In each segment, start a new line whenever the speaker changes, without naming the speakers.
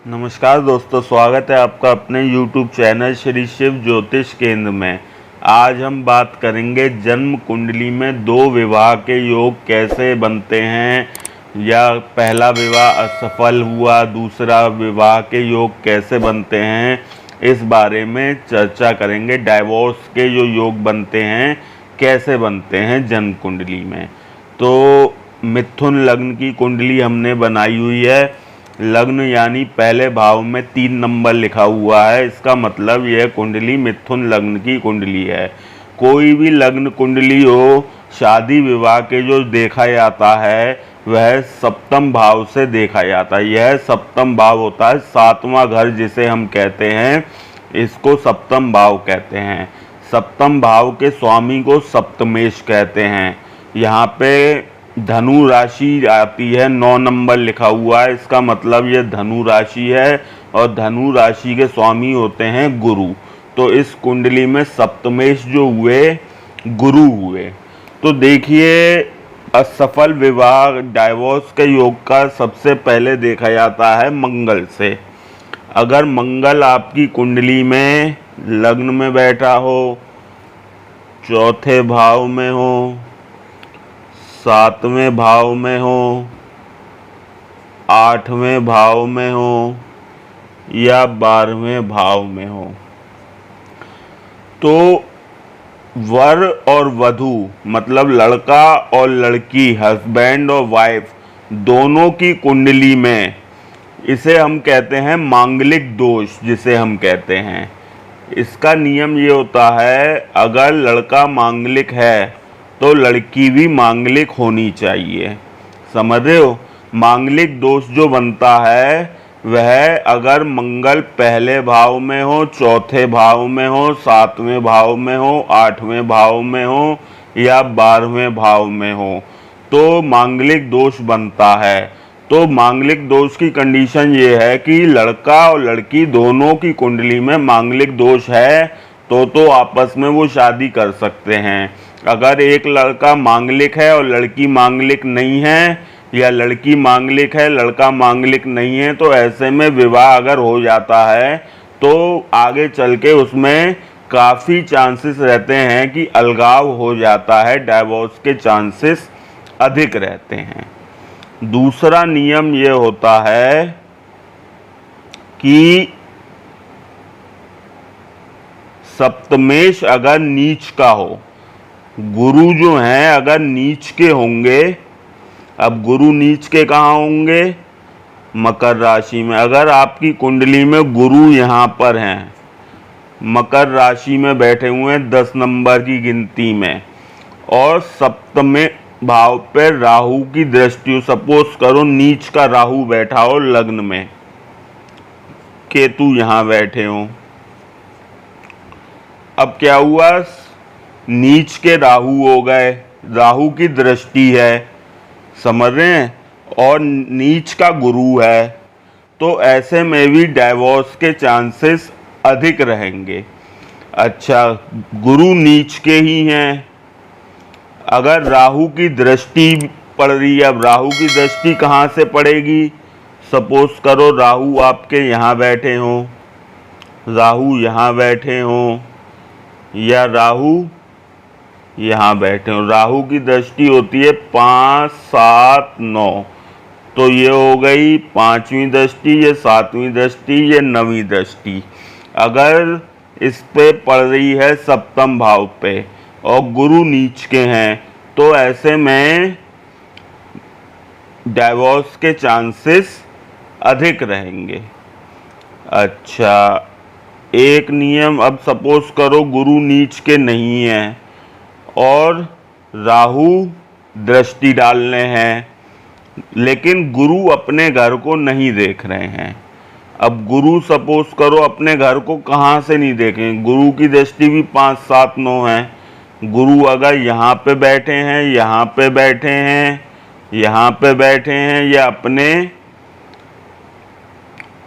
नमस्कार दोस्तों, स्वागत है आपका अपने YouTube चैनल श्री शिव ज्योतिष केंद्र में। आज हम बात करेंगे जन्म कुंडली में दो विवाह के योग कैसे बनते हैं, या पहला विवाह असफल हुआ, दूसरा विवाह के योग कैसे बनते हैं, इस बारे में चर्चा करेंगे। डाइवोर्स के जो योग बनते हैं कैसे बनते हैं जन्म कुंडली में। तो मिथुन लग्न की कुंडली हमने बनाई हुई है। लग्न यानी पहले भाव में 3 नंबर लिखा हुआ है, इसका मतलब यह कुंडली मिथुन लग्न की कुंडली है। कोई भी लग्न कुंडली हो, शादी विवाह के जो देखा जाता है वह सप्तम भाव से देखा जाता है। यह सप्तम भाव होता है, 7वां घर जिसे हम कहते हैं, इसको सप्तम भाव कहते हैं। सप्तम भाव के स्वामी को सप्तमेश कहते हैं। यहाँ पे धनु राशि आती है, 9 नंबर लिखा हुआ है, इसका मतलब ये धनु राशि है और धनु राशि के स्वामी होते हैं गुरु। तो इस कुंडली में सप्तमेश जो हुए गुरु हुए। तो देखिए, असफल विवाह डाइवोर्स के योग का सबसे पहले देखा जाता है मंगल से। अगर मंगल आपकी कुंडली में लग्न में बैठा हो, चौथे भाव में हो, 7वें भाव में हो, 8वें भाव में हो या 12वें भाव में हो, तो वर और वधू मतलब लड़का और लड़की, हस्बैंड और वाइफ, दोनों की कुंडली में इसे हम कहते हैं मांगलिक दोष, जिसे हम कहते हैं। इसका नियम ये होता है, अगर लड़का मांगलिक है तो लड़की भी मांगलिक होनी चाहिए। समझ रहे हो? मांगलिक दोष जो बनता है वह अगर मंगल पहले भाव में हो, चौथे भाव में हो, 7वें भाव में हो, 8वें भाव में हो या 12वें भाव में हो, तो मांगलिक दोष बनता है। तो मांगलिक दोष की कंडीशन ये है कि लड़का और लड़की दोनों की कुंडली में मांगलिक दोष है तो आपस में वो शादी कर सकते हैं। अगर एक लड़का मांगलिक है और लड़की मांगलिक नहीं है, या लड़की मांगलिक है लड़का मांगलिक नहीं है, तो ऐसे में विवाह अगर हो जाता है तो आगे चल के उसमें काफ़ी चांसेस रहते हैं कि अलगाव हो जाता है, डाइवोर्स के चांसेस अधिक रहते हैं। दूसरा नियम ये होता है कि सप्तमेश अगर नीच का हो, गुरु जो हैं अगर नीच के होंगे, अब गुरु नीच के कहाँ होंगे? मकर राशि में। अगर आपकी कुंडली में गुरु यहाँ पर हैं, मकर राशि में बैठे हुए हैं 10 नंबर की गिनती में, और सप्तमें भाव पे राहु की दृष्टि, सपोज करो नीच का राहु बैठा हो लग्न में, केतु यहाँ बैठे हो, अब क्या हुआ? नीच के राहु हो गए, राहु की दृष्टि है, समझ रहे हैं, और नीच का गुरु है, तो ऐसे में भी डाइवोर्स के चांसेस अधिक रहेंगे। अच्छा, गुरु नीच के ही हैं, अगर राहु की दृष्टि पड़ रही है, अब राहु की दृष्टि कहाँ से पड़ेगी? सपोज करो राहु आपके यहाँ बैठे हों, राहु यहाँ बैठे हों या राहु यहाँ बैठे हो। राहु की दृष्टि होती है 5, 7, 9, तो ये हो गई 5वीं दृष्टि, ये 7वीं दृष्टि, ये 9वीं दृष्टि। अगर इस पे पड़ रही है सप्तम भाव पे और गुरु नीच के हैं, तो ऐसे में डाइवोर्स के चांसेस अधिक रहेंगे। अच्छा, एक नियम, अब सपोज करो गुरु नीच के नहीं हैं और राहु दृष्टि डालने हैं, लेकिन गुरु अपने घर को नहीं देख रहे हैं। अब गुरु सपोज करो अपने घर को कहाँ से नहीं देखें? गुरु की दृष्टि भी 5, 7, 9 है। गुरु अगर यहाँ पे बैठे हैं, यहाँ पे बैठे हैं, यहाँ पे बैठे हैं, या अपने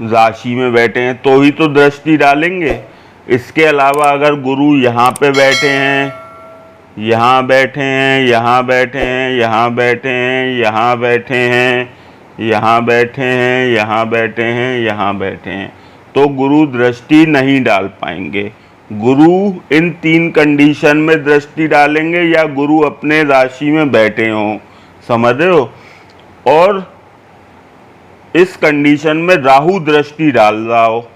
राशि में बैठे हैं, तो ही तो दृष्टि डालेंगे। इसके अलावा अगर गुरु यहाँ पे बैठे हैं, यहाँ बैठे हैं, यहाँ बैठे हैं, यहाँ बैठे हैं, यहाँ बैठे हैं, यहाँ बैठे हैं, यहाँ बैठे हैं, यहाँ बैठे हैं, तो गुरु दृष्टि नहीं डाल पाएंगे। गुरु इन 3 कंडीशन में दृष्टि डालेंगे या गुरु अपने राशि में बैठे हों, समझ रहे हो। और इस कंडीशन में राहु दृष्टि डाल रहा हो,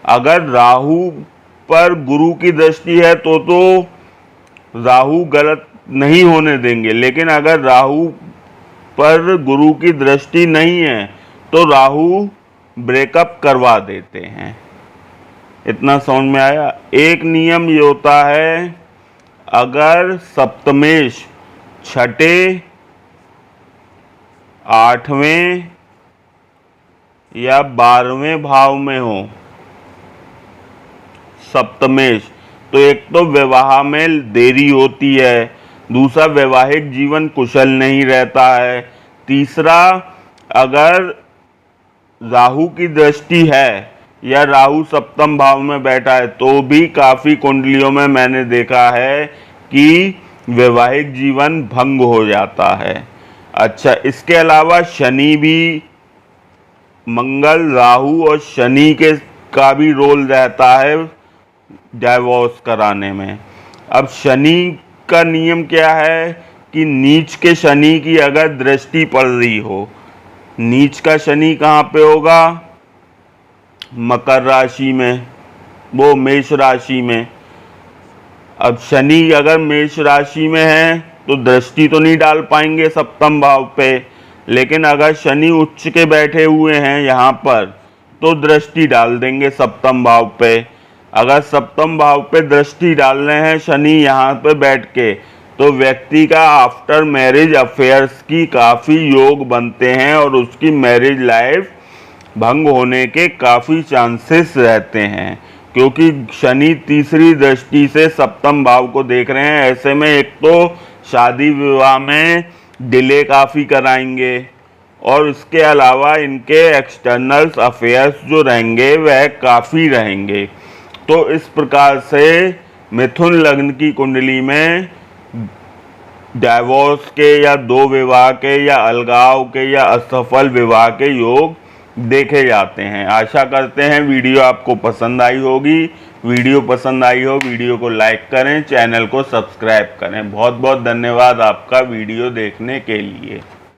अगर राहु पर गुरु की दृष्टि है तो राहु गलत नहीं होने देंगे, लेकिन अगर राहु पर गुरु की दृष्टि नहीं है तो राहु ब्रेकअप करवा देते हैं। इतना समझ में आया। एक नियम ये होता है, अगर सप्तमेश छठे, 8वें या 12वें भाव में हो सप्तमेश, तो एक तो विवाह में देरी होती है, दूसरा वैवाहिक जीवन कुशल नहीं रहता है, तीसरा अगर राहु की दृष्टि है या राहु सप्तम भाव में बैठा है तो भी काफ़ी कुंडलियों में मैंने देखा है कि वैवाहिक जीवन भंग हो जाता है। अच्छा, इसके अलावा शनि भी, मंगल, राहु और शनि के का भी रोल रहता है डाइवोर्स कराने में। अब शनि का नियम क्या है कि नीच के शनि की अगर दृष्टि पड़ रही हो, नीच का शनि कहाँ पे होगा? मकर राशि में, वो मेष राशि में। अब शनि अगर मेष राशि में है तो दृष्टि तो नहीं डाल पाएंगे सप्तम भाव पे, लेकिन अगर शनि उच्च के बैठे हुए हैं यहाँ पर तो दृष्टि डाल देंगे सप्तम भाव पे। अगर सप्तम भाव पे दृष्टि डाल रहे हैं शनि यहाँ पे बैठ के, तो व्यक्ति का आफ्टर मैरिज अफेयर्स की काफ़ी योग बनते हैं और उसकी मैरिज लाइफ भंग होने के काफ़ी चांसेस रहते हैं, क्योंकि शनि तीसरी दृष्टि से सप्तम भाव को देख रहे हैं। ऐसे में एक तो शादी विवाह में डिले काफ़ी कराएंगे और इसके अलावा इनके एक्सटर्नल्स अफेयर्स जो रहेंगे वह काफ़ी रहेंगे। तो इस प्रकार से मिथुन लग्न की कुंडली में डाइवोर्स के या 2 विवाह के या अलगाव के या असफल विवाह के योग देखे जाते हैं। आशा करते हैं वीडियो आपको पसंद आई होगी। वीडियो पसंद आई हो वीडियो को लाइक करें, चैनल को सब्सक्राइब करें। बहुत बहुत धन्यवाद आपका वीडियो देखने के लिए।